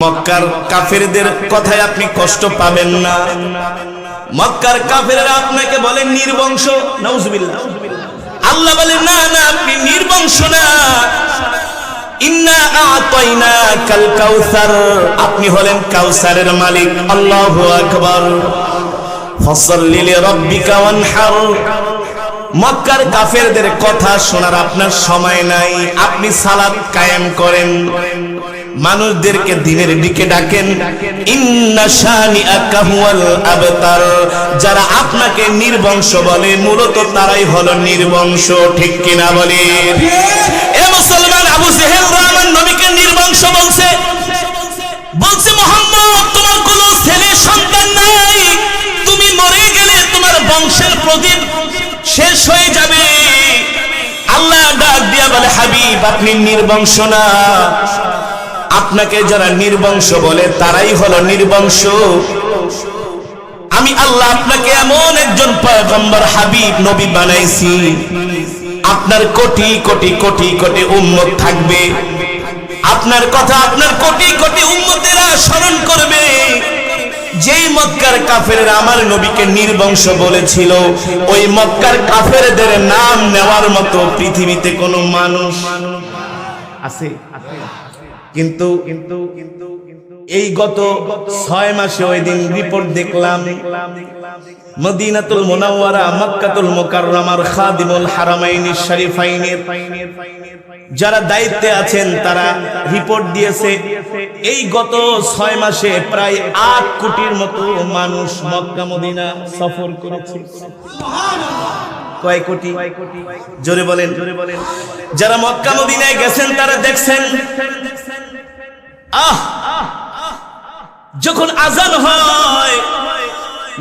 মক্কার কাফেরদের কথায় আপনি কষ্ট পাবেন না। মক্কার কাফেররা আপনাকে বলে নির্বংশ, নাউজুবিল্লাহ। আল্লাহ বলেন না না, আপনি নির্বংশ না। ইন্না আ'তাইনাকাল কাউসার, আপনি হলেন কাউসারের মালিক। আল্লাহু আকবার। ফাসাল্লি লিরাব্বিকা ওয়ানহার। মক্কার কাফেরদের কথা শোনার আপনার সময় নাই। আপনি সালাত কায়েম করেন, মানুষদেরকে দিনের দিকে ডাকেন। ইন্না শানিআকা হুয়াল আবতার। যারা আপনাকে নির্বংশ বলে মূলত তারাই হলো নির্বংশ, ঠিক কিনা বলে? এ মুসলমান, আবু জেহেল আমার নবীকে নির্বংশ বলছে। বলছে মুহাম্মদ তোমার কোনো ছেলে সন্তান নাই, তুমি মরে গেলে তোমার বংশের প্রদীপ শেষ হয়ে যাবে। আল্লাহ ডাক দিয়া বলে হাবিব আপনি নির্বংশ না, আপনাকে যারা নির্বংশ বলে তারাই হলো নির্বংশ। আমি আল্লাহ আপনাকে এমন একজন পয়গম্বর হাবিব নবী বানাইছি, আপনার কোটি কোটি কোটি কোটি উম্মত থাকবে, আপনার কথা আপনার কোটি কোটি উম্মতেরা স্মরণ করবে। যেই মক্কার কাফেররা আমার নবীকে নির্বংশ বলেছিল, ওই মক্কার কাফেরদের নাম নেওয়ার মতো পৃথিবীতে কোনো মানুষ আছে? কিন্তু এই গত 6 মাসে ওই দিন রিপোর্ট দেখলাম, মদিনাতুল মুনাওয়ারা মক্কাতুল মুকাররমার খাদিমুল হারামাইনিশ শরীফাইনের যারা দায়িত্বে আছেন তারা রিপোর্ট দিয়েছে, এই গত 6 মাসে প্রায় 8 কোটির মতো মানুষ মক্কা মদিনা সফর করেছে। কয় কোটি? জোরে বলেন। যারা মক্কা মদিনায় গেছেন তারা দেখছেন যখন আজান হয়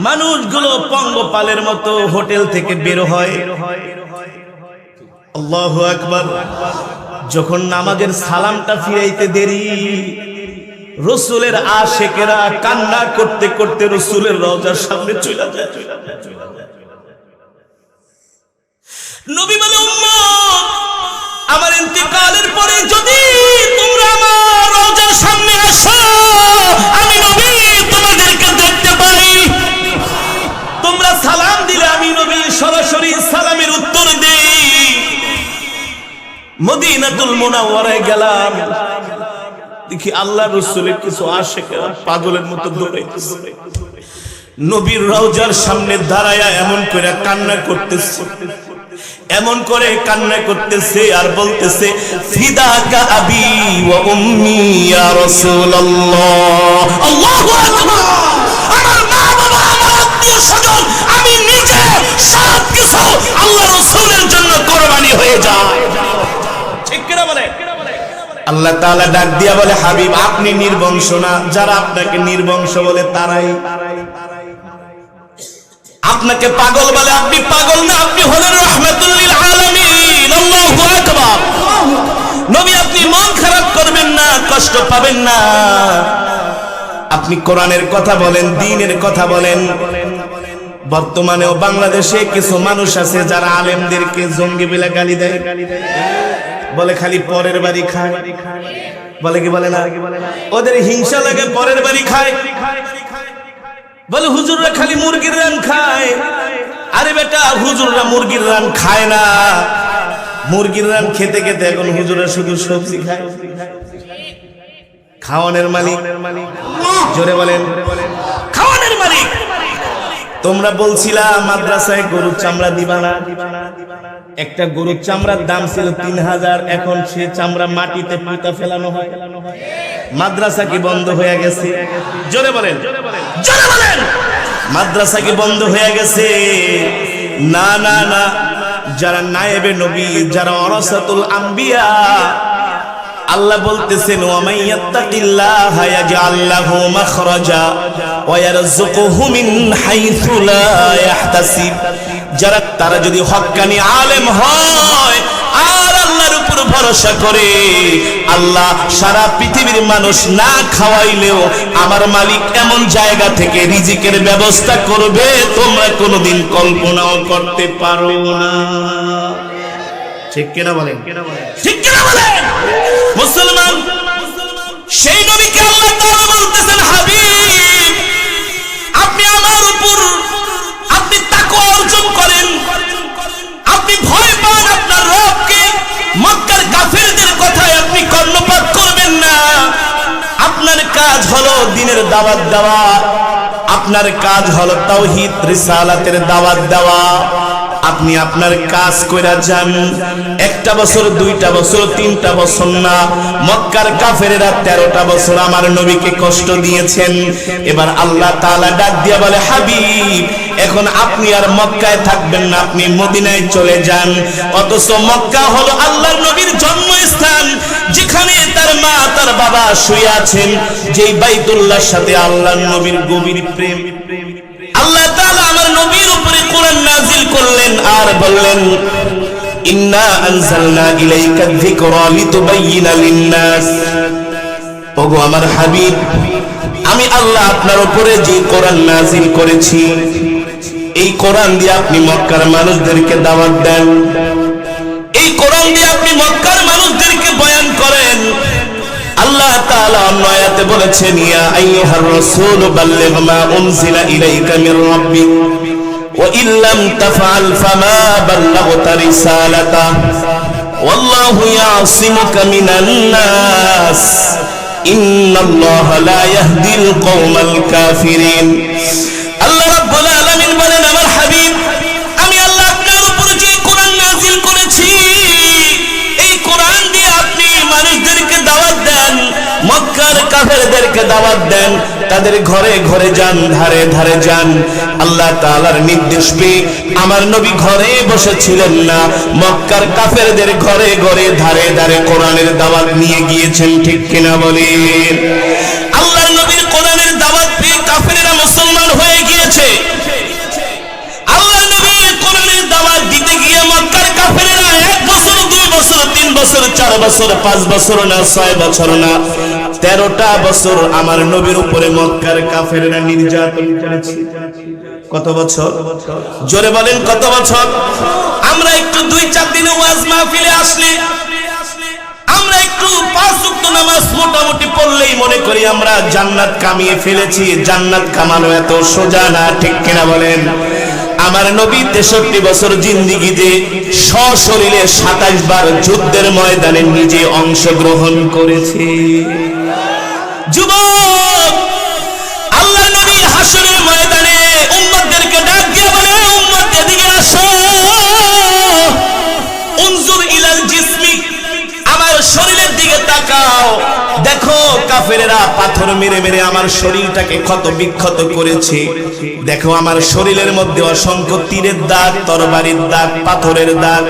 মানুষগুলো পঙ্গপালের মতো হোটেল থেকে বের হয়। আল্লাহু আকবার। যখন নামাজের সালামটা ফিরাইতে দেরি, রাসূলের আশিকেরা কান্না করতে করতে রাসূলের রওজার সামনে চলে যায়। নবী বলে উম্মত আমার ইন্তিকালের পরে যদি তোমরা আমার রওজার সামনে আসো, আমি নবী তোমাদেরকে দেখতে পাই। তোমরা সালাম দিলে আমি নবী সরাসরি সালামের উত্তর দেই। মদিনাতুল মুনাওয়ারায় গেলাম, দেখি আল্লাহ রাসূলের কিছু আশিকরা পাগলের মতো দৌড়াইতেছে। নবীর রওজার সামনে দাঁড়ায়া এমন করে কান্না করতেছে, এমন করে কান্না করতেছে আর বলতেছে ফিদাকা আবি ওয়া উম্মি ইয়া রাসূলুল্লাহ। আল্লাহু আকবার। আমার মা বাবা, আমার আত্মীয় স্বজন, আমি নিজে সব কিছু আল্লাহ রাসূলের জন্য কুরবানি হয়ে যায়। ঠিক কিনা বলে? আল্লাহ তাআলা ডাক দিয়া বলে হাবিব আপনি নির্বংশ না, যারা আপনাকে নির্বংশ বলে তারাই। আপনাকে পাগল বলে আপনি পাগল না, আপনি হলেন রাহমাতুল লিল আলামিন। আল্লাহু আকবার। নবী আপনি মন খারাপ করবেন না, কষ্ট পাবেন না। আপনি কোরআনের কথা বলেন, দ্বীনের কথা বলেন। বর্তমানেও বাংলাদেশে কিছু মানুষ আছে যারা আলেমদেরকে জঙ্গি বলে গালি দেয়, বলে খালি পরের বাড়ি খায়, বলে কি বলে না? ওদের হিংসা লাগে, পরের বাড়ি খায়। বলে হুজুররা খালি মুরগির রান খায়। আরে বেটা, হুজুররা মুরগির রান খায় না, মুরগির রান খেতে খেতে এখন হুজুররা শুধু সবজি খায়। খাওয়ানোর মালিক, জোরে বলেন, খাওয়ানোর মালিক। তোমরা বলছিলা মাদ্রাসায় গরুর চামড়া দিবা না। একটা গরুর চামড়ার দাম ছিল 3000, এখন সে চামড়া মাটিতে পুঁতা ফেলানো হয়। মাদ্রাসা কি বন্ধ হয়ে গেছে? জোরে বলেন, জোরে বলেন। মাদ্রাসা কি বন্ধ হয়ে গেছে? না না না। যারা নায়েবে নবী, যারা ওয়ারাসাতুল আম্বিয়া, আল্লাহ বলতেছেন ওয়া মাইয়াত্তাকিল্লাহা ইয়াজআল লাহু মাখরাজা ওয়া ইয়ারযুকুহু মিন হাইথু লা ইয়াহতাসিব। যারা তারা যদি হক্কানি আলেম হয় আর আল্লাহর উপর ভরসা করে, আল্লাহ সারা পৃথিবীর মানুষ না খাওয়াইলেও আমার মালিক এমন জায়গা থেকে রিজিকের ব্যবস্থা করবে তোমরা কোনোদিন কল্পনাও করতে পারো না। ঠিক কিনা বলেন? ঠিক কিনা বলেন? মুসলমান, সেই নবীকে আল্লাহ তাআলা আপনার কাজ হলো দ্বীনের দাওয়াত দেওয়া, আপনার কাজ হলো তাওহীদ রিসালাতের দাওয়াত দেওয়া। আপনি আপনার কাজ কইরা যান। একটা বছর, দুইটা বছর, তিনটা বছর না, মক্কার কাফেরেরা 13টা বছর আমার নবীকে কষ্ট দিয়েছেন। এবার আল্লাহ তাআলা ডাক দিয়া বলে, হাবিব এখন আপনি আর মক্কায় থাকবেন না, আপনি মদিনায় চলে যান। অথচ মক্কা হলো আল্লাহর নবীর জন্মস্থান, যেখানে তার মা তার বাবা শুয়ে আছেন, যেই বাইতুল্লাহর সাথে আল্লাহর নবীর গভীর প্রেম। আল্লাহ তাআলা আমার নবীর উপরে কোরআন নাযিল করলেন আর বললেন, ইন্না আনজালনা ইলাইকা যিকরা লিতুবাইয়িনা লিন-নাস। ওগো আমার হাবিব, আমি আল্লাহ আপনার উপরে যে কোরআন নাযিল করেছি, এই কোরআন দিয়ে আপনি মক্কার মানুষদেরকে দাওয়াত দেন, এই কোরআন দিয়ে আপনি মক্কার মানুষদেরকে বয়ান করেন। আল্লাহ তাআলা অন্য আয়াতে বলেছেন, ইয়া আইয়ুহার রাসূল বাল্লিগ মা উনজিলা ইলাইকা মির রাব্বিক ওয়া ইল্লাম তাফআল ফামা বাল্লাগতা রিসালাতা ওয়াল্লাহু ইয়াসিমুকা মিনান নাস ইন্নাল্লাহা লা ইয়াহদিল কওমাল কাফিরিন। আল্লাহ রাব্বুল আলামিন বলেন, আমার হাবিব আমি আল্লাহ আপনার উপর যে কোরআন নাযিল করেছি, এই কোরআন দিয়ে আপনি মানুষদেরকে দাওয়াত দেন, মক্কার কাফেরদেরকে দাওয়াত দেন, তাদের ঘরে ঘরে যান, ধারে ধারে যান। আল্লাহ তাআলার নির্দেশ পেয়ে আমার নবী ঘরে বসেছিলেন না, মক্কার কাফেরদের ঘরে ঘরে ধারে ধারে কোরআনের দাওয়াত নিয়ে গিয়েছেন। ঠিক কিনা বলেন? আল্লাহর নবীর কোরআনের দাওয়াত পেয়ে কাফেররা মুসলমান হয়ে গিয়েছে। আল্লাহর নবীর কোরআনের দাওয়াত দিতে গিয়ে মক্কার কাফেররা 1 বছর, 2 বছর, 3 বছর, 4 বছর, 5 বছর না, 6 বছর না, 13টা বছর আমার নবীর উপরে মক্কার কাফেররা নির্যাতন করেছে। কত বছর? জোরে বলেন কত বছর? আমরা একটু 2-4 দিনে ওয়াজ মাহফিলে আসলে, আমরা একটু 5 ওয়াক্ত নামাজ মোটামুটি পড়লেই মনে করি আমরা জান্নাত কামিয়ে ফেলেছি। জান্নাত কামানো এত সোজা না। ঠিক কিনা বলেন? আমার নবী 63 বছর জিন্দেগিতে সশরীরে 27 বার যুদ্ধের ময়দানে নিজে অংশগ্রহণ করেছে। যুবক, আল্লাহর নবী হাসরের ময়দানে উম্মতদেরকে ডাক দিয়ে বলে, উম্মত এদিকে আসো, উনজুর ইলাল জিসমি, আমার শরীরের দিকে তাকাও, দেখো কাফেরেরা পাথর মেরে মেরে আমার শরীরটাকে ক্ষত বিক্ষত করেছে। দেখো আমার শরীরের মধ্যে অসংখ্য তীরের দাগ, তরবারির দাগ, পাথরের দাগ।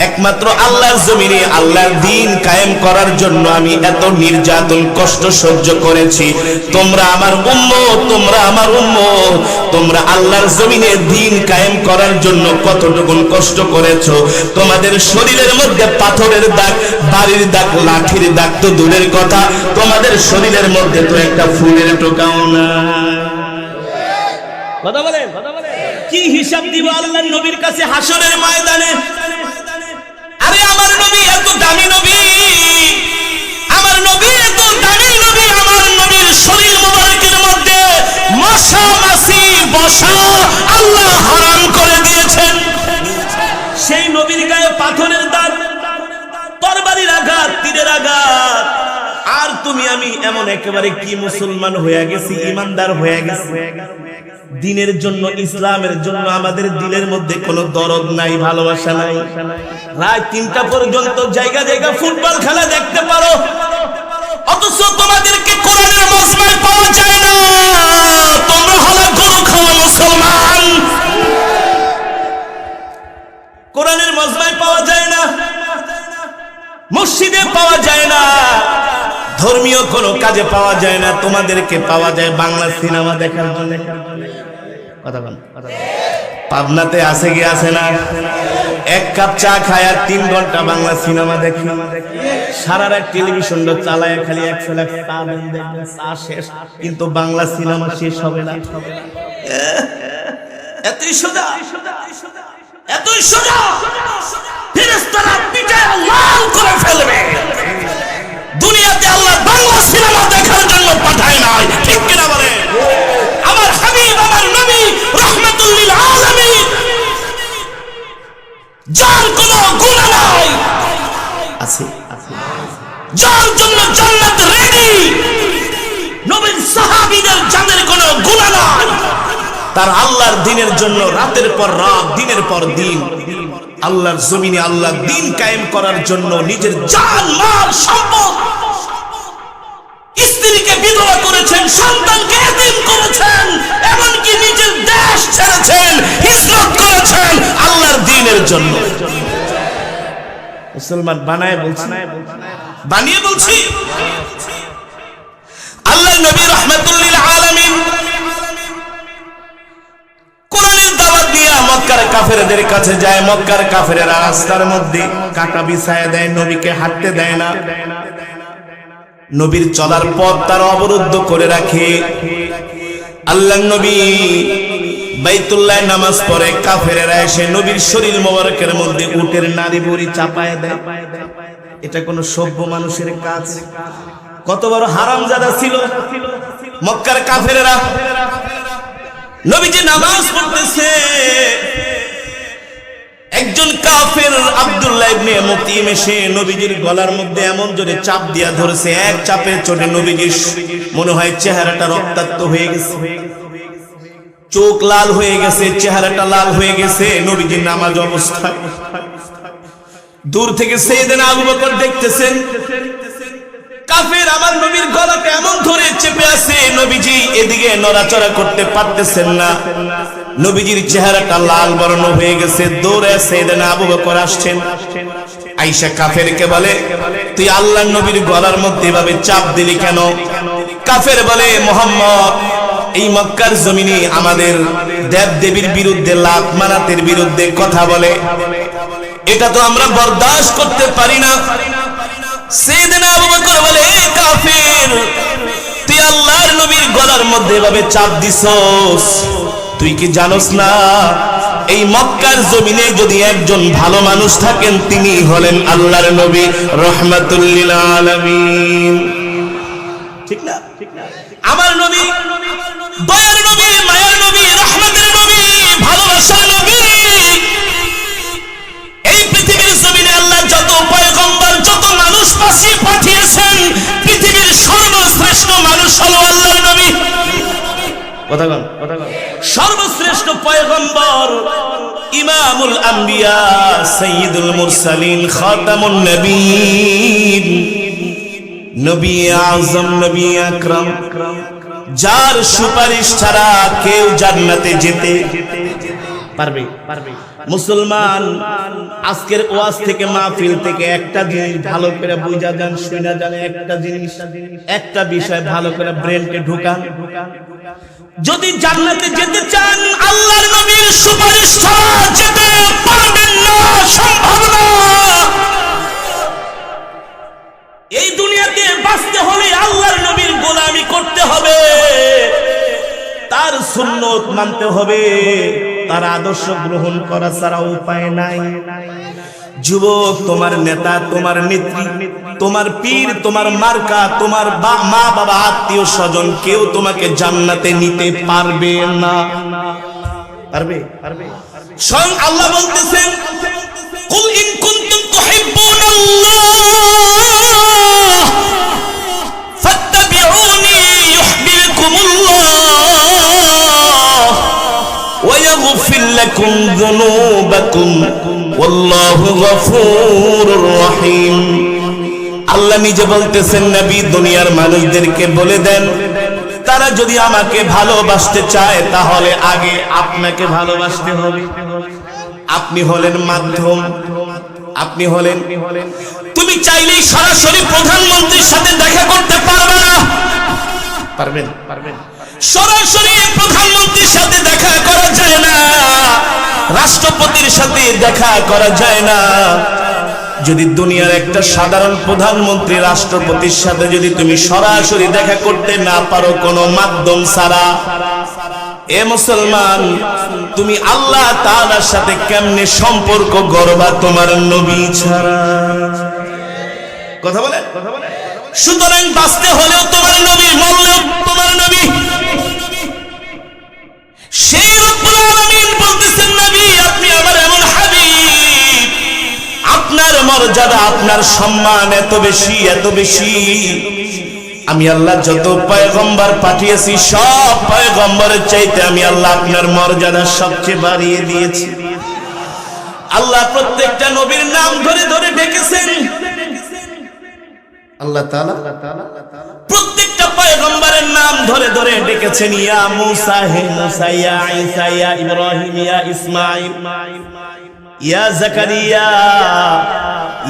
একমাত্র আল্লাহর জমিনে আল্লাহর দ্বীন কায়েম করার জন্য আমি এত নির্যাতন কষ্ট সহ্য করেছি। তোমরা আমার উম্মত, তোমরা আমার উম্মত, তোমরা আল্লাহর জমিনে দ্বীন কায়েম করার জন্য কতটুকু কষ্ট করেছো। তোমাদের শরীরের মধ্যে পাথরের দাগ, বাড়ির দাগ, লাঠির দাগ তো দূরের কথা, তোমাদের শরীরের মধ্যে তো একটা ফুলের টোকাও না। কথা বলেন, কি হিসাব দিব আল্লাহর নবীর কাছে হাসরের ময়দানে? আরে আমার নবী এত দামি নবী, আমার নবী এত দামি নবী, আমার নবীর শরীর মুবারকের মধ্যে মশা মাছি বসা আল্লাহ হারাম করে দিয়েছেন। সেই নবীর গায়ে পাথরের দাগ, তরবারির আঘাত, তীরের আঘাত, আর তুমি আমি এমন একেবারে কি মুসলমান হয়ে গেছি, ইমানদার হয়ে গেছি। দ্বীনের জন্য, ইসলামের জন্য আমাদের দিলের মধ্যে কোনো দরদ নাই, ভালোবাসা নাই। রাত 3টা পর্যন্ত জায়গা জায়গা ফুটবল খেলা দেখতে পারো, অথচ তোমাদেরকে কোরআনের মজমায় পাওয়া যায় না। তোমরা হলো গরু খাওয়া মুসলমান। কোরআনের মজমায় পাওয়া যায় না, মসজিদে পাওয়া যায় না, ধর্মীয় কোনো কাজে পাওয়া যায় না। তোমাদেরকে পাওয়া যায় বাংলা সিনেমা দেখার জন্য। কথা বল, পাবনাতে আছে কি আছে না? 1 কাপ চা খায় আর 3 ঘন্টা বাংলা সিনেমা দেখি। সারা রাত টেলিভিশনটা চালায় খালি 100 লাখ চা দেখবে, চা শেষ, কিন্তু বাংলা সিনেমা শেষ হবে না। এতই সোজা, এতই সোজা, ফেরেশতারা পিটায় লাল করে ফেলবে। দুনিয়াতে আল্লাহ বাংলা সিনেমা দেখার জন্য পাঠায় নাই। ঠিক কিনা বলে? আমার হাবিব, আমার নবী রাহমাতুল লিল আলামিন, যার কোনো গুনাহ নাই, আছে যার জন্য জান্নাত রেডি, তার আল্লাহর দ্বীনের জন্য রাতের পর রাত দিনের পর দিন আল্লাহর জমিনে আল্লাহর দ্বীন কায়েম করার জন্য নিজের জান মাল সম্পদ স্ত্রীকে বিধবা করেছেন, সন্তানকে এতিম করেছেন, এমনকি নিজের দেশ ছেড়েছেন, হিজরত করেছেন আল্লাহর দ্বীনের জন্য। মুসলমান বানায় বলছি, বানিয়ে বলছি। আল্লাহর নবী রাহমাতুল লিল আলামিন কোরআনের দাওয়াত নিয়ে মক্কার কাফেরদের কাছে যায়। মক্কার কাফেররা রাস্তার মধ্যে কাটা বিছায়া দেয়, নবীকে হাঁটতে দেয় না, নবীর চলার পথ তারা অবরুদ্ধ করে রাখে। আল্লাহর নবী বাইতুল্লাহ নামাজ পড়ে, কাফেররা এসে নবীর শরীর মোবারকের মধ্যে উটের নাড়ি বুড়ি চাপায় দেয়। এটা কোন সভ্য মানুষের কাজ? কত বড় হারামজাদা ছিল মক্কার কাফেররা। নবীজি নামাজ পড়তেছে, একজন কাফের আব্দুল্লাহ ইবনে মুতিম এসে নবীজির গলার মধ্যে এমন জোরে চাপ দিয়া ধরেছে, এক চাপে চোটে নবীজির মনে হয় চেহারাটা রক্তাক্ত হয়ে গেছে, চোখ লাল হয়ে গেছে, চেহারাটা লাল হয়ে গেছে। নবীজির নামাজ অবস্থায় দূর থেকে সাইয়েদনা আবু বকর দেখতেছেন, কাফের আমার নবীর গলাটা এমন ধরে চেপে আছে, নবীজি এদিকে নড়াচড়া করতে পারতেছেন না, নবীজির চেহারাটা লাল বর্ণ হয়ে গেছে। দৌড়ে সাইয়েদনা আবু বকর আসছেন, আয়েশা কাফেরকে বলে, তুই আল্লাহর নবীর গলার মধ্যে এভাবে চাপ দিলি কেন? কাফের বলে, মুহাম্মদ এই মক্কার জমিনে আমাদের দেব দেবীর বিরুদ্ধে, লাত মানাতের বিরুদ্ধে কথা বলে, এটা তো আমরা বরদাস্ত করতে পারি না। সাইয়েদনা আবু বকর বলে, এ কাফের, তুই আল্লাহর নবীর গলার মধ্যে এভাবে চাপ দিছস, তুই কি জানোস না এই মক্কার জমিনে যদি একজন ভালো মানুষ থাকেন তিনি হলেন আল্লাহর নবী রাহমাতুল লিল আলামিন। ঠিক না? আমার নবী দয়ার নবী, মায়ার নবী, রহমতের নবী, ভালোবাসার নবী। এই পৃথিবীর জমিনে আল্লাহ যত পয়গম্বর, যত মানুষ পাঠিয়েছেন, পৃথিবীর সর্বশ্রেষ্ঠ মানুষ হলো আল্লাহর নবী। কথা বল, সর্বশ্রেষ্ঠ পয়গম্বর, ইমামুল আম্বিয়া, সাইয়্যিদুল মুরসালিন, খাতামুন নবীন, নবী আযম, নবী আকরাম, যার সুপারিশ ছাড়া কেউ জান্নাতে যেতে পারবে? মুসলমান আজকের ওয়াজ থেকে, মাহফিল থেকে একটা জিনিস ভালো করে বুঝা যান, শুনা যান, একটা জিনিস, একটা বিষয় ভালো করে ব্রেনকে ঢুকান। যদি জান্নাতে যেতে চান আল্লাহর নবীর সুপারিশ ছাড়া যেতে পারবেন না, সম্ভব না। এই দুনিয়াতে বাঁচতে হলে আল্লাহর নবীর গোলামি করতে হবে, তার সুন্নত মানতে হবে, তার আদর্শ গ্রহণ করা ছাড়া উপায় নাই। যুবক, তোমার নেতা, তোমার নেত্রী, তোমার পীর, তোমার মার্কা, তোমার মা বাবা, আত্মীয় স্বজন কেউ তোমাকে জান্নাতে নিতে পারবে না। পারবে? স্বয়ং আল্লাহ বলতেছেন, কুল ইন কুনতুম তুহিব্বুনাল্লাহ ফাত্তাবিউনি ইউহিব্বুকুমুল্লাহ ওয়া ইয়াগফির লাকুম যুনুবাকুম ওয়াল্লাহু গফুরুর রহিম। আল্লাহ নিজে বলতেছেন, নবী দুনিয়ার মানুষদেরকে বলে দেন, তারা যদি আমাকে ভালোবাসতে চায় তাহলে আগে আপনাকে ভালোবাসতে হবে। আপনি হলেন মাধ্যম, আপনি হলেন, তুমি চাইলেই সরাসরি প্রধানমন্ত্রীর সাথে দেখা করতে পারবে না। পারবেন? সরাসরি প্রধানমন্ত্রীর সাথে দেখা করা যায় না, রাষ্ট্রপতির সাথে দেখা করা যায় না। যদি দুনিয়ার একটা সাধারণ প্রধানমন্ত্রী, রাষ্ট্রপতির সাথে যদি তুমি সরাসরি দেখা করতে না পারো কোনো মাধ্যম ছাড়া, এ মুসলমান, তুমি আল্লাহ তাআলার সাথে কেমনে সম্পর্ক গড়বা তোমার নবী ছাড়া? কথা বলেন। সুতরাং বাঁচতে হলেও তোমার নবী, মরলেও তোমার নবী। সেই রব্বুল আলামিন বলতেছেন, নবী আপনি আমার এমন হাবিব, আপনার মর্যাদা, আপনার সম্মান এত বেশি, এত বেশি, আমি আল্লাহ যত পয়গম্বর পাঠিয়েছি সব পয়গম্বরের চাইতে আমি আল্লাহ আপনার মর্যাদা সবচেয়ে বাড়িয়ে দিয়েছি। আল্লাহ প্রত্যেকটা নবীর নাম ধরে ধরে ডেকেছেন। আল্লাহ তাআলা প্রত্যেকটা পয়গম্বরের নাম ধরে ধরে ডেকেছেন। ইয়া মূসা, হে মূসা, ইয়া ঈসা, ইয়া ইব্রাহিম, ইয়া ইসমাঈল, ইয়া জাকারিয়া,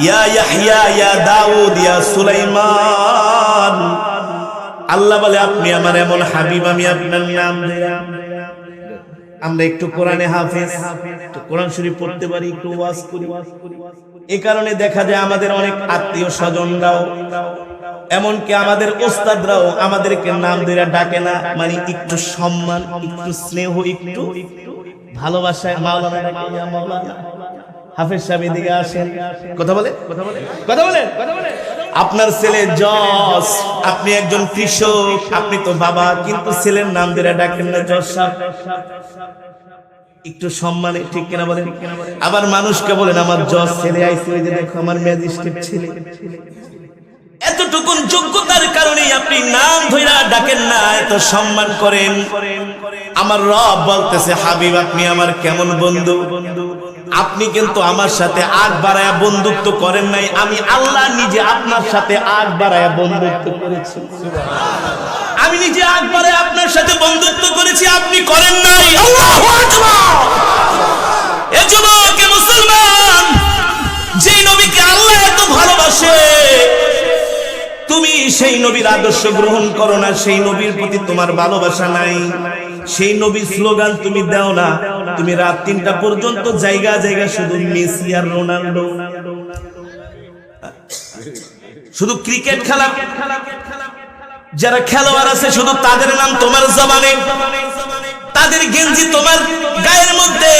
ইয়া ইয়াহইয়া, ইয়া দাউদ, ইয়া সুলাইমান। আল্লাহ বলে আপনি আমার এমন হাবিব, আমি আপনার নাম দিলাম। আমরা একটু কোরআনে হাফেজ, একটু কোরআন শরীফ পড়তে পারি, একটু ওয়াজ করি। এই কারণে দেখা যায় আমাদের অনেক আত্মীয় স্বজনরাও, এমনকি আমাদের ওস্তাদরাও আমাদেরকে নাম ধরে ডাকে না, মানে একটু সম্মান, একটু স্নেহ, একটু ভালোবাসায় মাওলানা ডাকে। ইয়া মাওলানা, হাফেজ সাহেব এদিকে আসেন, কথা বলে, কথা বলে, কথা বলে। আপনার ছেলে জজ, আপনি একজন কৃষক, আপনি তো বাবা, কিন্তু ছেলের নাম ধরে ডাকেন না জজ সাহেব, একটু সম্মানে, ঠিক কিনা বলেন? আবার মানুষকে বলেন আমার জজ ছেলে আইছে, ওই যে দেখো আমার ম্যাজিস্ট্রেট ছেলে। এতটুকুন যোগ্যতার কারণেই আপনি নাম ধইরা ডাকেন না, এত সম্মান করেন। আমার রব বলতেছে হাবিব আপনি আমার কেমন বন্ধু। আপনি কিন্তু আমার সাথে আগ বাড়ায়া বন্ধুত্ব করেন নাই, আমি আল্লাহ নিজে আপনার সাথে আগ বাড়ায়া বন্ধুত্ব করেছি। আমি নিজে আগ বাড়ায়া আপনার সাথে বন্ধুত্ব করেছি, আপনি করেন নাই। আল্লাহু আকবার। এ যুবক, এ মুসলমান, যেই নবীকে আল্লাহ এত ভালোবাসে, তুমি সেই নবীর আদর্শ গ্রহণ করো না, সেই নবীর প্রতি তোমার ভালোবাসা নাই, সেই নবীর স্লোগান তুমি দাও না। তুমি রাত 3টা পর্যন্ত জায়গা জায়গা শুধু মেসি আর রোনাল্ডো, শুধু ক্রিকেট খেলা, যারা খেলোয়াড় আছে শুধু তাদের নাম তোমার জবানে, তাদের গেঞ্জি তোমার গায়ের মধ্যে,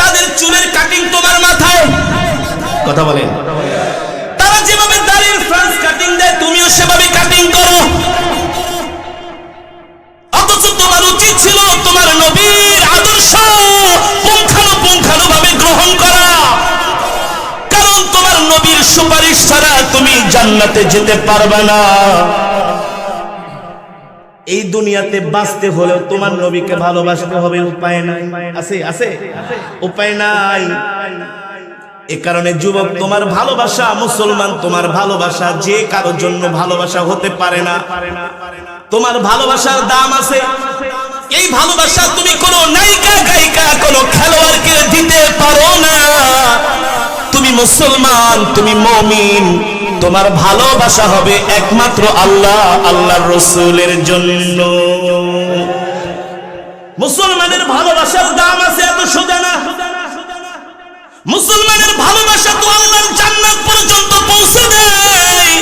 তাদের চুলের কাটিং তোমার মাথায়, কথা বলেন। তারা যেভাবে দাড়ির ফ্রান্স কাটিং দেয় তুমিও সেভাবে কাটিং করো, অথচ তোমার উচিত ছিল তোমার নবীর আদর্শ পুঙ্খানুপুঙ্খানুভাবে গ্রহণ করা, কারণ তোমার নবীর সুপারিশ ছাড়া তুমি জান্নাতে যেতে পারবে না। এই দুনিয়াতে বাঁচতে হলেও তোমার নবীকে ভালোবাসতে হবে, উপায় নাই। আছে আছে উপায় নাই। এ কারণে যুবক, তোমার ভালোবাসা, মুসলমান তোমার ভালোবাসা যে কারোর জন্য ভালোবাসা হতে পারে না। তোমার ভালোবাসার দাম আছে। এই ভালোবাসা তুমি কোনো নায়িকা গায়িকা, কোনো খেলোয়াড়কে দিতে পারো না। তুমি মুসলমান, তুমি মুমিন, তোমার ভালোবাসা হবে একমাত্র আল্লাহ, আল্লাহর রাসূলের জন্য। মুসলমানের ভালোবাসার দাম আছে, এত সোজা না। মুসলমানের ভালোবাসা তো আল্লাহর জান্নাত পর্যন্ত পৌঁছে দেয়,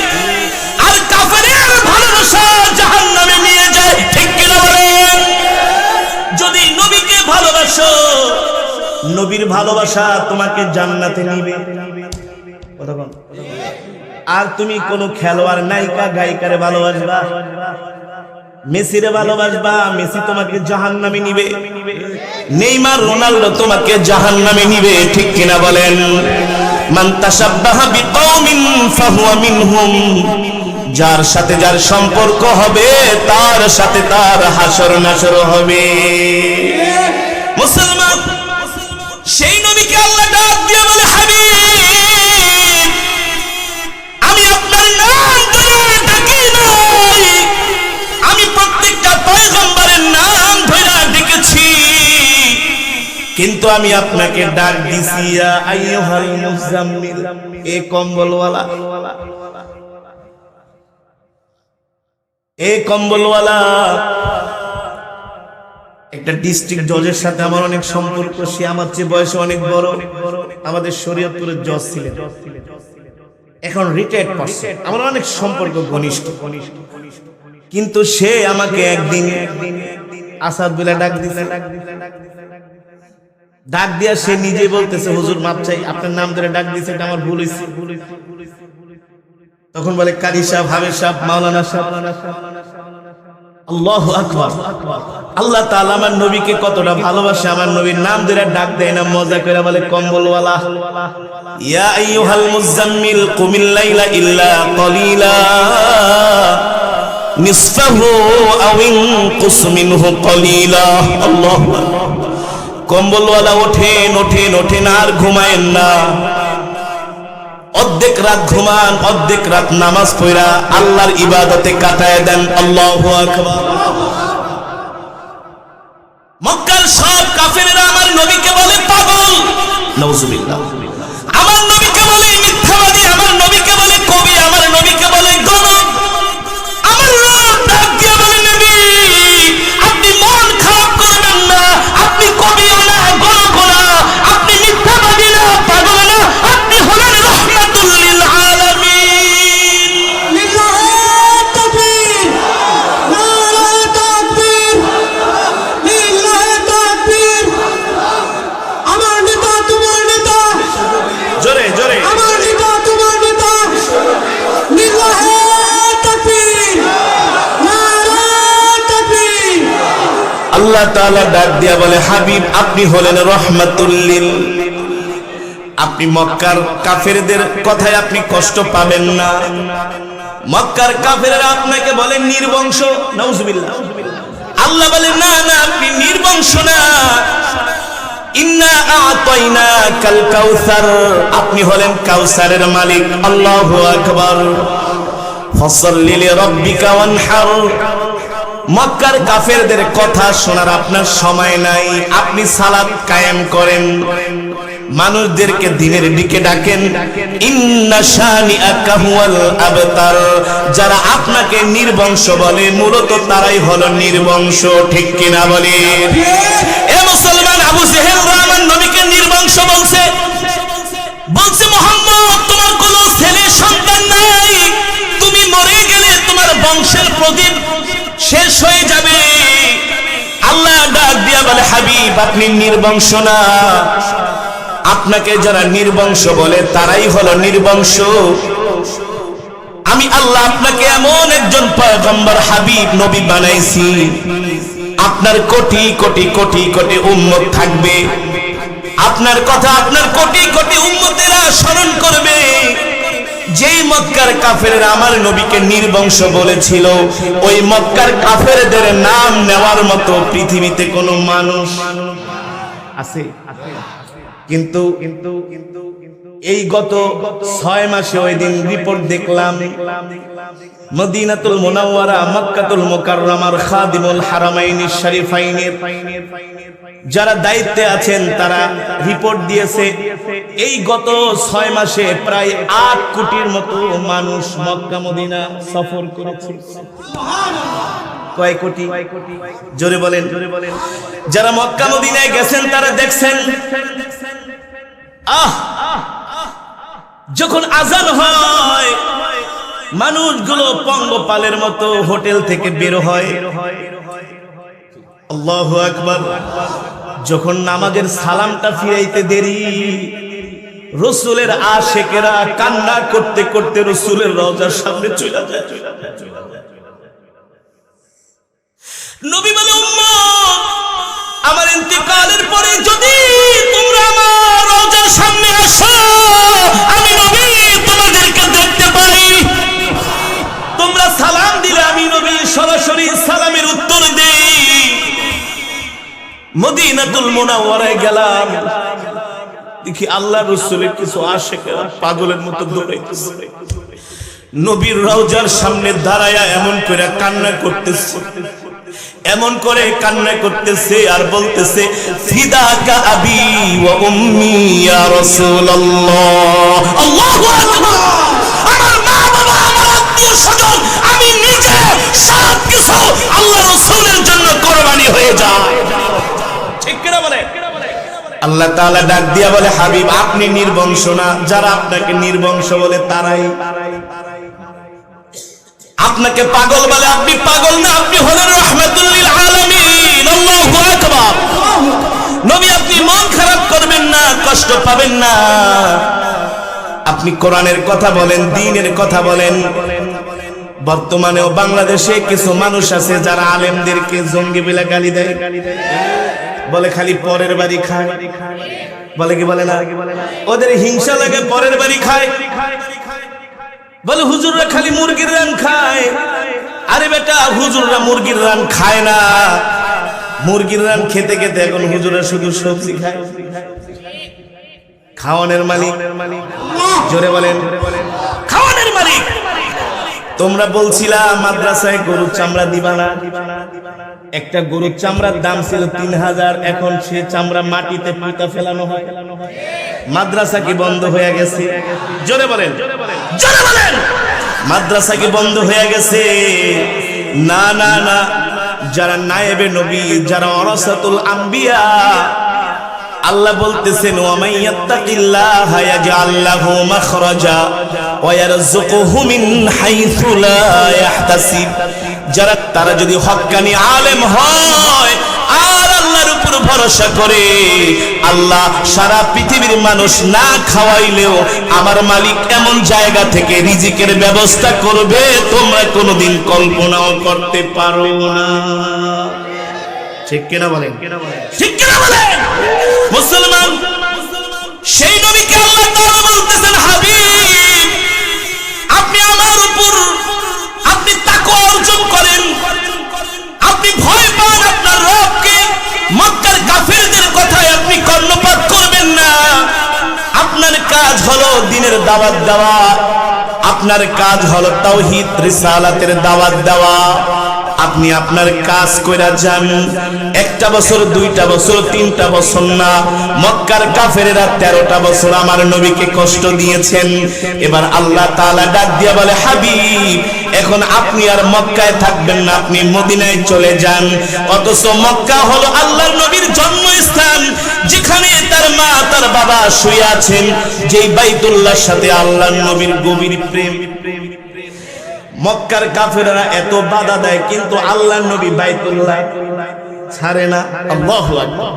আর কাফেরের ভালোবাসা জাহান্নামে নিয়ে যায়, ঠিক কিনা বলেন? যদি নবীকে ভালোবাসো, নবীর ভালোবাসা তোমাকে জান্নাতে নিবে, কথা বল। আর তুমি কোন খেলোয়াড়, নায়িকা গায়িকারে ভালোবাসবা, মেসিরে ভালোবাসবা, মেসি তোমাকে জাহান্নামে নিবে। নেইমার, রোনাল্ডো তোমাকে জাহান্নামে নিবে, ঠিক কিনা বলেন? মান তাশাব্বাহা বিকওমিন ফাহুয়া মিনহুম। যার সাথে যার সম্পর্ক হবে তার সাথে তার হাসর নাসর হবে। মুসলমান, সেই নবীকে আল্লাহ ডাক দিয়ে বলে হাবিব, আমি আপনার নাম ধরে ডাকি নাই, আমি প্রত্যেকটা পয়গম্বরের নাম ধরে ডেকেছি, কিন্তু আমি আপনাকে ডাক দিছি ইয়া আইয়ুহাল মুজাম্মিল, এ কম্বলওয়ালা, এ কম্বলওয়ালা। একটা ডিস্ট্রিক্ট জজের সাথে আমার অনেক সম্পর্ক, সে আমার চেয়ে বয়সে অনেক বড়, আমাদের শরীয়তপুরের জজ ছিলেন, এখন রিটায়ার্ড পারসন, আমার অনেক সম্পর্ক ঘনিষ্ঠ। কিন্তু সে আমাকে একদিন আসাদ বলে ডাক দিছে, ডাক দিয়া সে নিজে বলতেছে হুজুর মাপ চাই, আপনার নাম ধরে ডাক দিছে, এটা আমার ভুল হয়েছে। তখন বলে কারি সাহেব, হাবিব সাহেব, মাওলানা সাহেব। আল্লাহু আকবার। আল্লাহ তাআলা আমার নবীকে কতটা ভালোবাসে, আমার নবীর নাম ধরে ডাক দেয় না, মজা করে বলে কম্বলওয়ালা। ইয়া আইয়ুহাল মুজাম্মিল কুমিল লাইলা ইল্লা কলিলা নিসফাহু আও ইনকুস মিনহু কলিলা। আল্লাহু আকবার। কম্বলওয়ালা ওঠেন ওঠেন ওঠেন, আর ঘুমায়েন না। অর্ধেক রাত ঘুমান, অর্ধেক রাত নামাজ পড়া আল্লাহর ইবাদতে কাটায় দেন। আল্লাহু আকবার। মক্কার সব কাফেররা আমার নবীকে বলে পাগল, নাউজুবিল্লাহ। আমার নবীকে বলে মিথ্যাবাদী, আমার নবীকে বলে কবি, আমার নবীকে বলে গণক। আমার রব ডাক দিয়ে বলে, নবী আপনি মন খারাপ করবেন না, আপনি কবিও না, গণকও না, আপনি মিথ্যাবাদী না, পাগল না, আপনি হলেন রাহমাতুল লিল আলামিন। লিল্লাহি তাকবীর, নারায়ে তাকবীর, লিল্লাহি তাকবীর। আমার নেতা তোমার নেতা, জোরে জোরে। আমার নেতা তোমার নেতা, লিল্লাহি তাকবীর, নারায়ে তাকবীর। আল্লাহ তাআলা ডাক দিয়া বলে, হাবিব আপনি হলেন রহমাতুল লিল। আপনি মক্কার কাফেরদের কথায় আপনি কষ্ট পাবেন না। মক্কার কাফেররা আপনাকে বলে নির্বংশ, নাউজুবিল্লাহ। আল্লাহ বলে না না, আপনি নির্বংশ না। ইন্না আ'তাইনাকাল কাউসার, আপনি হলেন কাউসারের মালিক। আল্লাহু আকবার। ফাসাল্লি লিরাব্বিকা ওয়ানহার। মক্কার কাফেরদের কথা শোনার আপনার সময় নাই, আপনি সালাত কায়েম করেন, মানুষদেরকে দিনের দিকে ডাকেন। ইন্না শানিআকা হুয়াল আবতার। যারা আপনাকে নির্বংশ বলে মূলত তারাই হলো নির্বংশ, ঠিক কিনা বলে? এ মুসলমান, আবু জেহেল আমার নবীকে নির্বংশ বলছে। বলছে মুহাম্মদ তোমার কোনো ছেলে সন্তান নাই, তুমি মরে গেলে তোমার বংশের প্রদীপ শেষ হয়ে যাবে। আল্লাহ ডাক দিয়া বলে, হাবিব আপনি নির্বংশ না। আপনাকে যারা নির্বংশ বলে তারাই হলো নির্বংশ। আমি আল্লাহ আপনাকে এমন একজন পয়গম্বর হাবিব নবী বানাইছি, আপনার কোটি কোটি কোটি কোটি উম্মত থাকবে, আপনার কথা আপনার কোটি কোটি উম্মতেরা স্মরণ করবে। যেই মক্কার কাফেররা আমার নবীকে নির্বংশ বলেছিল, ওই মক্কার কাফেরদের নাম নেওয়ার মতো পৃথিবীতে কোনো মানুষ আছে? কিন্তু এই গত 6 মাসে ওই দিন রিপোর্ট দেখলাম, মদিনাতুল মুনাওয়ারা মক্কাতুল মুকাররমার খাদিমুল হারামাইনি শরীফাইনের যারা দায়িত্বে আছেন তারা রিপোর্ট দিয়েছে, এই গত 6 মাসে প্রায় 8 কোটির মতো মানুষ মক্কা মদিনা সফর করেছে। কয় কোটি? জোরে বলেন। যারা মক্কা মদিনায় গেছেন তারা দেখছেন, যখন আজান হয় মানুষগুলো পঙ্গপালের মতো হোটেল থেকে বের হয়। আল্লাহু আকবার। যখন নামাজের সালামটা ফিরাইতে দেরি, রাসূলের আশিকেরা কান্না করতে করতে রাসূলের রওজার সামনে চলে যায়। নবী বলে, উম্মত আমার ইন্তেকালের পরে যদি তোমরা আমার রওজার সামনে আসো, আমি নবী তোমাদেরকে দেখতে পাই। তোমরা সালাম দিলে আমি নবী সরাসরি সালামের উত্তর দেই। মদিনাতুল মুনাওয়ারায় গেলাম, দেখি আল্লাহ রাসূলের কিছু আশিকেরা পাগলের মতো দৌড়াইতেছে। নবীর রওজার সামনে দাঁড়ায়া এমন করে কান্না করতেছে, এমন করে কান্না করতেছে আর বলতেছে, ফিদাকা আবি ওয়া উম্মি ইয়া রাসূলুল্লাহ। আল্লাহু আকবার। আমার মা বাবা, আমার আত্মীয় স্বজন, আমি নিজে সব কিছু আল্লাহ রাসূলের জন্য কুরবানি হয়ে যায়। ঠিক কিনা বলে? আল্লাহ তাআলা ডাক দিয়া বলে, হাবিব আপনি নির্বংশ না, যারা আপনাকে নির্বংশ বলে তারাই। আপনাকে পাগল বলে, আপনি পাগল না, আপনি হলেন রাহমাতুল লিল আলামিন। আল্লাহু আকবার। নবী আপনি মন খারাপ করবেন না, কষ্ট পাবেন না। আপনি কোরআনের কথা বলেন, দ্বীনের কথা বলেন। বর্তমানেও বাংলাদেশে কিছু মানুষ আছে যারা আলেমদেরকে জঙ্গি বলে গালি দেয়, বলে খালি পরের বাড়ি খায়, বলে কি বলে না? ওদের হিংসা লাগে, পরের বাড়ি খায়। বলে হুজুররা খালি মুরগির রান খায়, আরে বেটা, হুজুররা মুরগির রান খায় না, মুরগির রান খেতে খেতে এখন হুজুররা শুধু সবজি খায়। খাওয়ানোর মালিক, জোরে বলেন, খাওয়ানোর মালিক। তোমরা বলছিলা মাদ্রাসায় গরুর চামড়া দিবা না, একটা গরুর চামড়ার দাম ছিল 3000, এখন সে চামড়া মাটিতে পুঁতা ফেলানো হয়। মাদ্রাসা কি বন্ধ হয়ে গেছে? জোরে বলেন, জোরে বলেন, মাদ্রাসা কি বন্ধ হয়ে গেছে? না না না, যারা নায়েবে নবী, যারা ওয়ারাসাতুল আম্বিয়া, আল্লাহ বলতেছেন ওয়া মাইয়াত্তাকিল্লাহা ইয়াজআল লাহু মাখরাজা ওয়া ইয়ারযুকুহু মিন হাইসু লা ইয়াহতাসিব। যারা তারা যদি হক্কানি আলেম হয় আর আল্লাহর উপর ভরসা করে, আল্লাহ সারা পৃথিবীর মানুষ না খাওয়াইলেও আমার মালিক এমন জায়গা থেকে রিজিকের ব্যবস্থা করবে তোমরা কোনোদিন কল্পনাও করতে পারো না। ঠিক কিনা বলেন, ঠিক কিনা বলেন মুসলমান? সেই নবীকে আল্লাহ তাআলা বলতেছেন, হাবিব আপনি আমার উপর আপনি তাকওয়া অর্জন করেন, আপনি ভয় পান আপনার রবকে, মক্কার কাফেরদের কথায় আপনি কর্ণপাত করবেন না। আপনার কাজ হলো দ্বীনের দাওয়াত দেওয়া, আপনার কাজ হলো তাওহীদ রিসালাতের দাওয়াত দেওয়া। আপনি আপনার কাজ কইরা যান। একটা বছর, দুইটা বছর, তিনটা বছর না, মক্কার কাফেরেরা 13টা বছর আমার নবীকে কষ্ট দিয়েছেন। এবার আল্লাহ তাআলা ডাক দিয়া বলে, হাবিব এখন আপনি আর মক্কায় থাকবেন না, আপনি মদিনায় চলে যান। অথচ মক্কা হলো আল্লাহর নবীর জন্মস্থান, যেখানে তার মা তার বাবা শুয়ে আছেন, যেই বাইতুল্লাহর সাথে আল্লাহর নবীর গভীর প্রেম। মক্কার কাফেররা এত বাধা দেয়, কিন্তু আল্লাহর নবী বাইতুল্লাহ ছাড়ে না। আল্লাহু আকবার,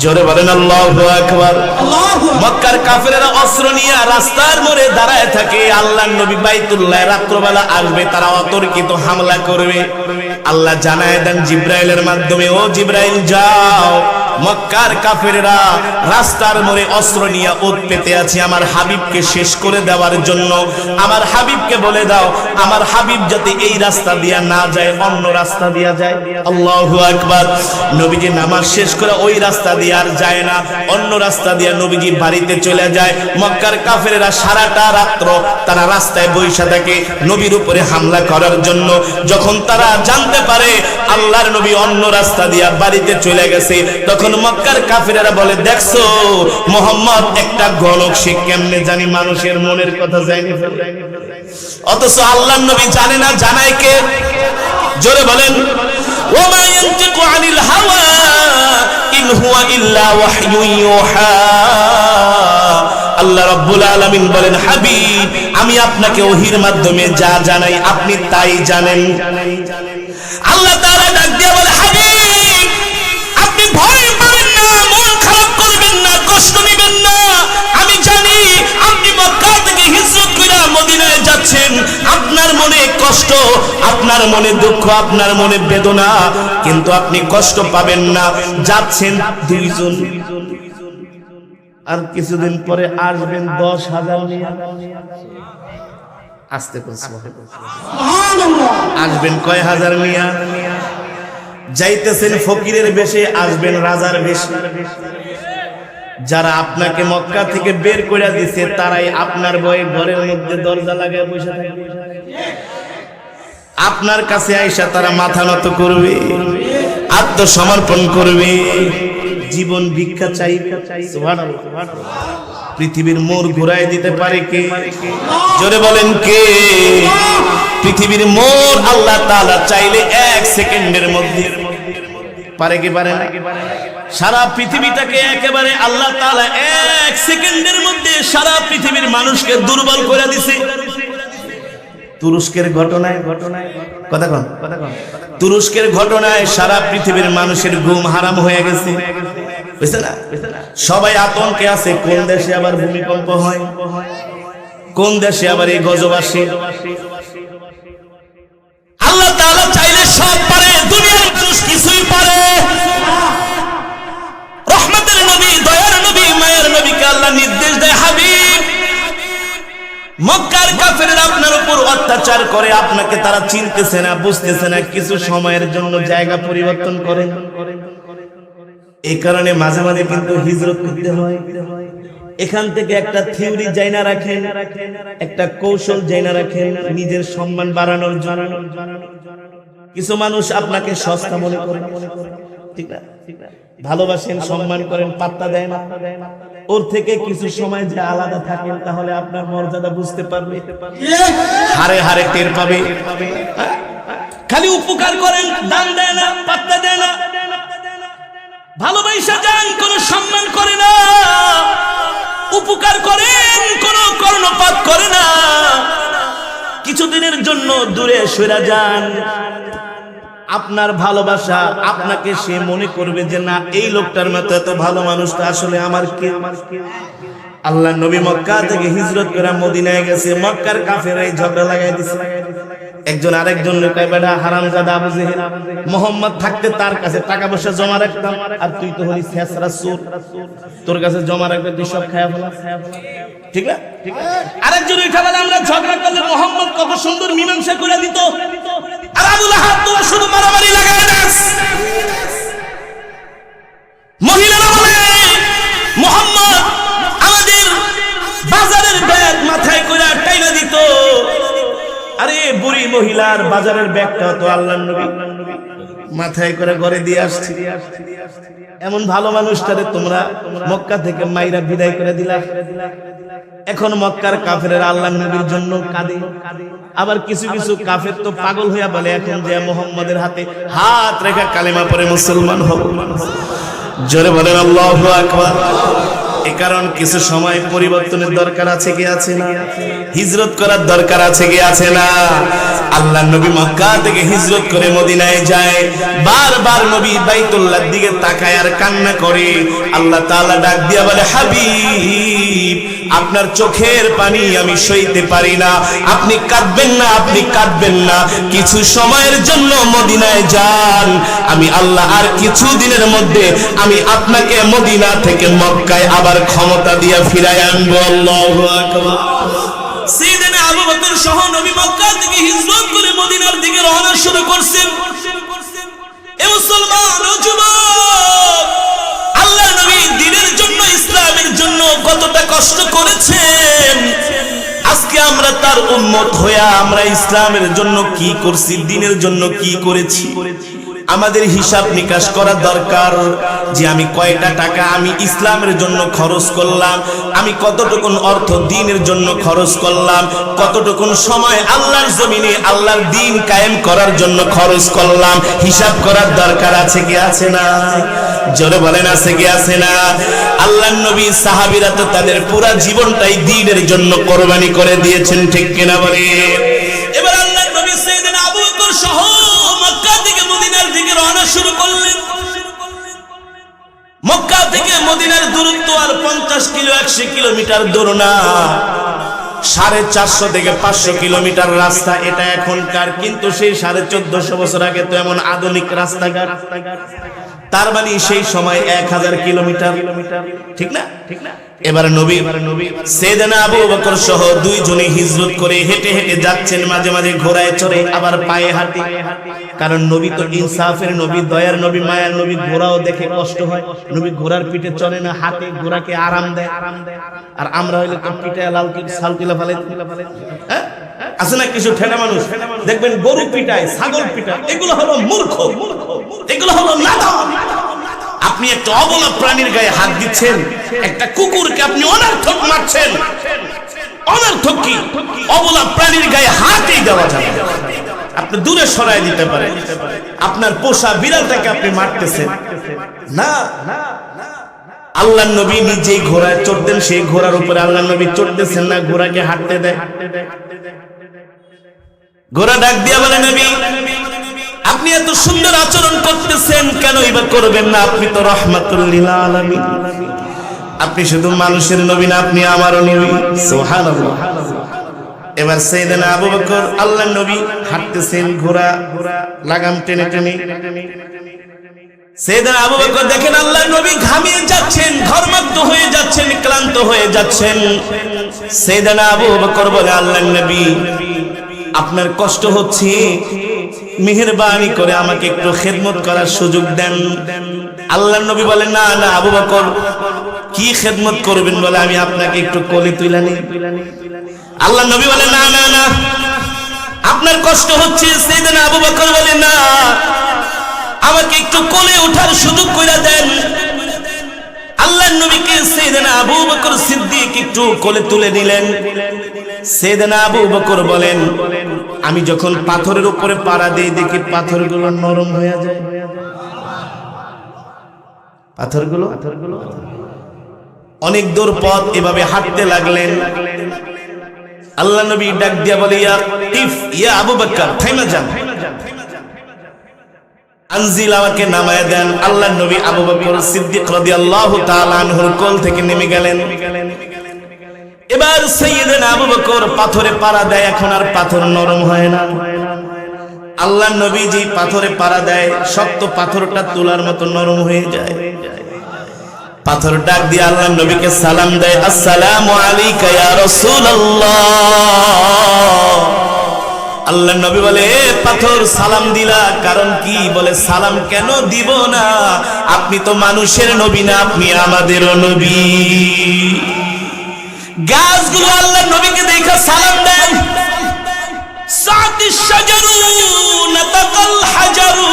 জোরে বলেন আল্লাহু আকবার। মক্কার কাফেররা অস্ত্র নিয়ে রাস্তার মোড়ে দাঁড়ায় থাকে, আল্লাহর নবী বাইতুল্লাহ রাত্রবেলা আসবে, তারা অতর্কিত হামলা করবে। আল্লাহ জানায় দেন জিব্রাইলের মাধ্যমে, ও জিব্রাইল যাও, মক্কার কাফেররা রাস্তার মোড়ে অস্ত্র নিয়ে ওত পেতে আছে আমার হাবিবকে শেষ করে দেওয়ার জন্য। আমার হাবিবকে বলে দাও আমার হাবিব যাতে এই রাস্তা দিয়া না যায়, অন্য রাস্তা দিয়া যায়। আল্লাহু আকবার। নবীজি নামাজ শেষ করে ওই রাস্তা দিয়ে আর যায় না, অন্য রাস্তা দিয়ে নবীজি বাড়িতে চলে যায়। মক্কার কাফেররা সারাটা রাত্র তারা রাস্তায় বসে থাকে নবীর উপরে হামলা করার জন্য। যখন তারা জানতে পারে আল্লাহর নবী অন্য রাস্তা দিয়ে বাড়িতে চলে গেছে, তখন মক্কার কাফেররা বলে, দেখছো মুহাম্মদ একটা গলক, সে কেমনে জানি মানুষের মনের কথা জানি ফেলে। অথচ আল্লাহর নবী জানে না, জানায় কে? জোরে বলেন, ওমা ইয়ানতিকু আনিল হাওয়া ইন হুয়া ইল্লা ওয়াহয়ুন ইউহা। আল্লাহ রাব্বুল আলামিন বলেন, হাবিব আমি আপনাকে ওহীর মাধ্যমে যা জানাই আপনি তাই জানেন। আল্লাহ তাআলা ডাক দিয়ে বলে, হাবিব আপনি ভয় পাবেন না, মন খারাপ করবেন না, কষ্ট নেবেন না। আমি জানি আপনি মক্কা থেকে হিজরত করে মদিনায় যাচ্ছেন, আপনার মনে কষ্ট, আপনার মনে দুঃখ, আপনার মনে বেদনা, কিন্তু আপনি কষ্ট পাবেন না। যাচ্ছেন দুইজন, আর কিছুদিন পরে আসবেন 10,000 নিয়ে। আসতে আসবেন কয় হাজার নিয়ে? যাইতেছেন ফকিরের বেশে, আসবেন রাজার বেশে। যারা আপনাকে মক্কা থেকে বের করে দিছে তারাই আপনার ভয়ে ঘরের মধ্যে দরজা লাগায় বসে থাকবে। আপনার কাছে আইসা তারা মাথা নত করবে, আত্মসমর্পণ করবে, জীবন ভিক্ষা চাইবে। সুবহানাল্লাহ। পৃথিবীর মোড় ঘুরাই দিতে পারে কে? জোরে বলেন কে? পৃথিবীর মোড় আল্লাহ তাআলা চাইলে 1 সেকেন্ডের মধ্যে পারে কি পারে না? সারা পৃথিবীটাকে একেবারে আল্লাহ তাআলা 1 সেকেন্ডের মধ্যে সারা পৃথিবীর মানুষকে দুর্বল করে দিছে। তুরস্কের ঘটনায় কথা কন, তুরস্কের ঘটনায় সারা পৃথিবীর মানুষের ঘুম হারাম হয়ে গেছে, বুঝছেন না? সবাই আতঙ্কে আছে, কোন দেশে আবার ভূমিকম্প হয়, কোন দেশে আবার এই গজব আসে। আল্লাহ তাআলা চাইলে সব পারে, দুনিয়ার মানুষ কিছুই পারে। রহমতের নবী, দয়ার নবী, মায়ের নবীকে আল্লাহ নির্দেশ দেয়, হাবিব মক্কার কাফেররা আপনার উপর অত্যাচার করে আপনাকে তারা চিনতেছে না, বুঝতেছে না, কিছু সময়ের জন্য জায়গা পরিবর্তন করেন। এই কারণে মাঝে মাঝে কিন্তু হিজরত করতে হয়। এখান থেকে একটা থিওরি জানা রাখেন, একটা কৌশল জানা রাখেন নিজের সম্মান বাড়ানোর জন্য। কিছু মানুষ আপনাকে সস্তা মনে করে, ঠিক না? ভালোবাসেন, সম্মান করেন, পাত্তা দেয় না। ওর থেকে কিছু সময় যে আলাদা থাকেন, তাহলে আপনার মর্যাদা বুঝতে পারবে, হারে হারে টের পাবে। খালি উপকার করেন, দান দেয় না, পাত্তা দেয় না, ভালোবাসা যান, কোন সম্মান করে না, উপকার করেন, কোন কর্ণপাত করে না, কিছুদিনের জন্য দূরে সরে যান। আপনার ভালোবাসা আপনাকে সে মনে করবে যে না, এই লোকটার মতো এত ভালো মানুষটা আসলে আমার কে। আল্লাহ নবী মক্কা থেকে হিজরত করে মদিনায় গেছে, মক্কার কাফেরাই ঝগড়া লাগাই দিছে। একজন আরেকজন কয়, বেটা হারামজাদা আবু জেহেল, মুহাম্মদ থাকতে তার কাছে টাকা পয়সা জমা রাখতাম, আর তুই তো হলি ছেঁচড়া চোর, তোর কাছে জমা রাখবে তুই সব খায়া ফেলা, ঠিক না? আরেকজন উঠা বলে, আমরা ঝগড়া করলে মুহাম্মদ কত সুন্দর মীমাংসা করে দিত, আর আবু লাহাব তো শুধু মারামারি লাগায় দেস। মহিলারা বলে, মুহাম্মদ আমাদের বাজারের ব্যাগ মাথায় করে টাইনা দিত। আরে বুড়ি মহিলার বাজারের ব্যাগটা তো আল্লাহর নবী মাথায় করে ঘরে দিয়ে আসছে। এমন ভালো মানুষটারে তোমরা মক্কা থেকে মাইরা বিদায় করে দিলা। এখন মক্কার কাফেরের আল্লাহর নবীর জন্য কাঁদে। আবার কিছু কিছু কাফের তো পাগল হইয়া বলে, এখন যে মুহাম্মাদের হাতে হাত রেখা কালেমা পড়ে মুসলমান হব। জোরে বলেন আল্লাহু আকবার। এই কারণ কিছু সময় পরিবর্তনের দরকার আছে কি আছে না? হিজরত করার দরকার আছে কি আছে না? আল্লাহর নবী মক্কা থেকে হিজরত করে মদিনায় যায়, বারবার নবী বাইতুল্লাহর দিকে তাকায় আর কান্না করে। আল্লাহ তাআলা ডাক দিয়া বলে, হাবিব, আপনার চোখের পানি আমি সইতে পারি না, আপনি কাঁদবেন না, আপনি কাঁদবেন না, কিছু সময়ের জন্য মদিনায় যান, আমি আল্লাহ আর কিছু দিনের মধ্যে আমি আপনাকে মদিনা থেকে মক্কায় আবার ক্ষমতা দিয়ে ফিরায় আনবো। আল্লাহু আকবার। সাইয়েদনা আবু বকর সহ নবী মক্কা থেকে হিজরত করে মদিনার দিকে রওনা শুরু করছেন। এ মুসলমান ও যুবক, আল্লাহর নবী দ্বীনের জন্য, ইসলামের জন্য কতটা কষ্ট করেছেন। আজকে আমরা তার উম্মত হইয়া আমরা ইসলামের জন্য কি করছি, দ্বীনের জন্য কি করেছি, আমাদের হিসাব নিকাশ করা দরকার যে আমি কয়টা টাকা আমি ইসলামের জন্য খরচ করলাম, আমি কতটুকুন অর্থ দ্বীনের জন্য খরচ করলাম, কতটুকুন সময় আল্লাহর জমিনে আল্লাহর দ্বীন কায়েম করার জন্য খরচ করলাম, হিসাব করার দরকার আছে কি আছে না? জোরে বলেন আছে কি আছে না? আল্লাহর নবী সাহাবীরা তো তাদের পুরো জীবনটাই দ্বীনের জন্য কোরবানি করে দিয়েছেন, ঠিক কিনা বলে? এবার আল্লাহর নবী সাইয়েদনা আবু বকর সহ মক্কা থেকে মদিনার দিকে রওনা শুরু করলেন। মক্কা থেকে মদিনার দূরত্ব আর 50 কিলো 100 কিলোমিটার দূর না, 450 থেকে 500 কিলোমিটার রাস্তা এটা এখনকার, কিন্তু সেই 1450 বছর আগে তো এমন আধুনিক রাস্তাঘাট, তার মানে সেই সময় 1000 কিলোমিটার, ঠিক না? এবার নবী সাইয়েদনা আবু বকর সহ দুইজনে হিজরত করে হেঁটে হেঁটে যাচ্ছেন, মাঝে মাঝে ঘোড়ায় চড়ে, আবার পায়ে হাঁটে। কারণ নবী তো ইনসাফের নবী, দয়ার নবী, মায়ার নবী। ঘোড়াও দেখে কষ্ট হয়, নবী ঘোড়ার পিঠে চড়ে না, হাতে ঘোড়াকে আরাম দেয়। আর আমরা হইলে তো পিঠে লাল সালকিলা ফেলে, হ্যাঁ আছে না কিছু ঠেলা মানুষ দেখবেন গরু পিটায়, ছাগল পিটায়, এগুলো হলো মূর্খ, এগুলো হলো নাদান। আপনি একটা অবলা প্রাণীর গায়ে হাত দিচ্ছেন, একটা কুকুরকে আপনি অনর্থক মারছেন। অনর্থক কি? অবলা প্রাণীর গায়ে হাতই দেওয়া যাবে, আপনি দূরে সরাই দিতে পারেন। আপনার পোষা বিড়ালটাকে আপনি মারতেছেন না। আল্লাহর নবী নিজেই ঘোড়ায় চড়তেন, সেই ঘোড়ার উপরে আল্লাহর নবী চড়তেছেন না, ঘোড়াকে হাঁটতে দেয়। ঘোড়া ডাক দিয়া বলে, নবী আপনি এত সুন্দর আচরণ করতেছেন, কেন এবার করবেন না? আপনি তো রাহমাতুল লিল আলামিন, আপনি শুধু মানুষের নবী না, আপনি আমারও নবী। সুবহানাল্লাহ। এবার সাইয়েদনা আবু বকর আল্লাহর নবী হাঁটতেছেন, ঘোড়া লাগাম টেনে টেনে। সাইয়েদনা আবু বকর দেখেন আল্লাহর নবী ঘামিয়ে যাচ্ছেন, ঘর্মাক্ত হয়ে যাচ্ছেন, ক্লান্ত হয়ে যাচ্ছেন। সাইয়েদনা আবু বকর বলে, আল্লাহর নবী আপনার কষ্ট হচ্ছে, মেহেরবানি করে আমাকে একটু খেদমত করার সুযোগ দেন। আল্লাহর নবী বলেন, না না আবু বকর, কি খেদমত করবেন বলে আমি আপনাকে একটু কোলে তুলে নিই। আল্লাহর নবী বলেন, না না না, আপনার কষ্ট হচ্ছে। সাইয়েদনা আবু বকর বলেন, না, আমাকে একটু কোলে ওঠার সুযোগ করে দেন। আল্লাহর নবীকে সাইয়েদনা আবু বকর সিদ্দিক একটু কোলে তুলে নিলেন। সাইয়েদনা আবু বকর বলেন, আমি যখন পাথরের উপরে পাড়া দেই দেখি পাথরগুলো নরম হয়ে যায়। পাথরগুলো অনেক দূর পথ এভাবে হাঁটতে লাগলেন। আল্লাহ নবী ডাক দিয়া বলে, ইয়া আবু বকর, থাইমা যান, আনজিল, আমাকে নামায় দেন। আল্লাহর নবী আবু বকর সিদ্দিক রাদিয়াল্লাহু তাআলা আনহুর কোল থেকে নেমে গেলেন। এবার সাইয়েদনা আবু বকর পাথরে পাড়া দেয়, এখন আর পাথর নরম হয় না। আল্লাহর নবী যে পাথরে পাড়া দেয়, শক্ত পাথরটা তুলার মতো নরম হয়ে যায়। পাথর ডাক দিয়ে আল্লাহর নবীকে সালাম দেয়, আসসালামু আলাইকা ইয়া রাসূলুল্লাহ। আল্লাহর নবী বলে, পাথর সালাম দিলা কারণ কি? বলে, সালাম কেন দিব না, আপনি তো মানুষের নবী না, আপনি আমাদেরও নবী। গাছগুলো আল্লাহর নবীকে দেখা সালাম দেয়। সাতিশ শাজারু নাতাকাল হাজারু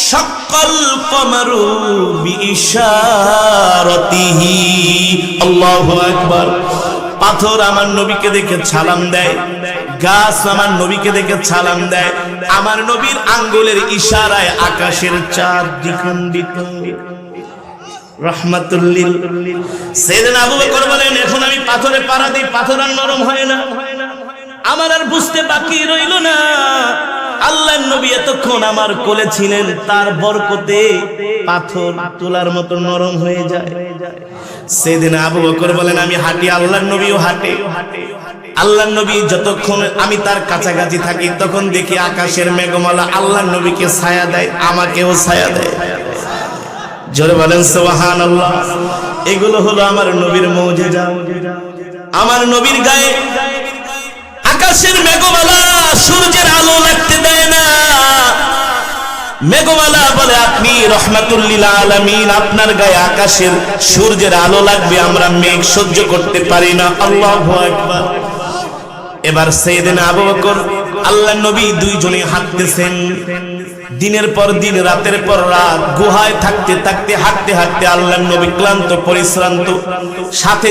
শাক্কাল কমারু বিইশারাতিহি। আল্লাহু আকবার। পাথর আমার নবীকে দেখে সালাম দেয়, গাছ আমার নবীকে দেখে সালাম দেয়। আমার নবীর আঙ্গুলের ইশারায় আকাশের চাঁদ দ্বিখণ্ডিত। রাহমাতুল্লিল। সাইয়েদনা আবু বকর বলেন, এখন আমি পাথরে পাড়া দিই, পাথর আর নরম হয় না। আমার আর বুঝতে বাকি রইল না, আল্লাহর নবী এতক্ষণ আমার কোলে ছিলেন, তার বরকতে পাথর তোলার মতো নরম হয়ে যায়। সাইয়েদনা আবু বকর বলেন, আমি হাঁটি, আল্লাহর নবীও হাঁটে। আল্লাহর নবী যতক্ষণ আমি তার কাছাকাছি থাকি, তখন দেখি আকাশের মেঘমালা আল্লাহর নবীকে ছায়া দেয়, আমাকেও ছায়া দেয়। জোরে বলেন সুবহানাল্লাহ। এগুলো হলো আমার নবীর মুজিজা। আমার নবীর গায়ে আকাশের মেঘমালা সূর্যের আলো লাগতে দেয় না। মেঘমালা বলে, আপনি রাহমাতুল লিল আলামিন, আপনার গায়ে আকাশের সূর্যের আলো লাগবে, আমরা মেঘ সহ্য করতে পারি না। আল্লাহু আকবার। এবার সাইয়েদনা আবু বকর, আল্লাহর নবী দুইজনে হাঁটতেছেন। দিনের পর দিন, রাতের পর রাত গুহায় থাকতে থাকতে, হাঁটতে হাঁটতে আল্লাহর নবী ক্লান্ত পরিশ্রান্ত, সাথে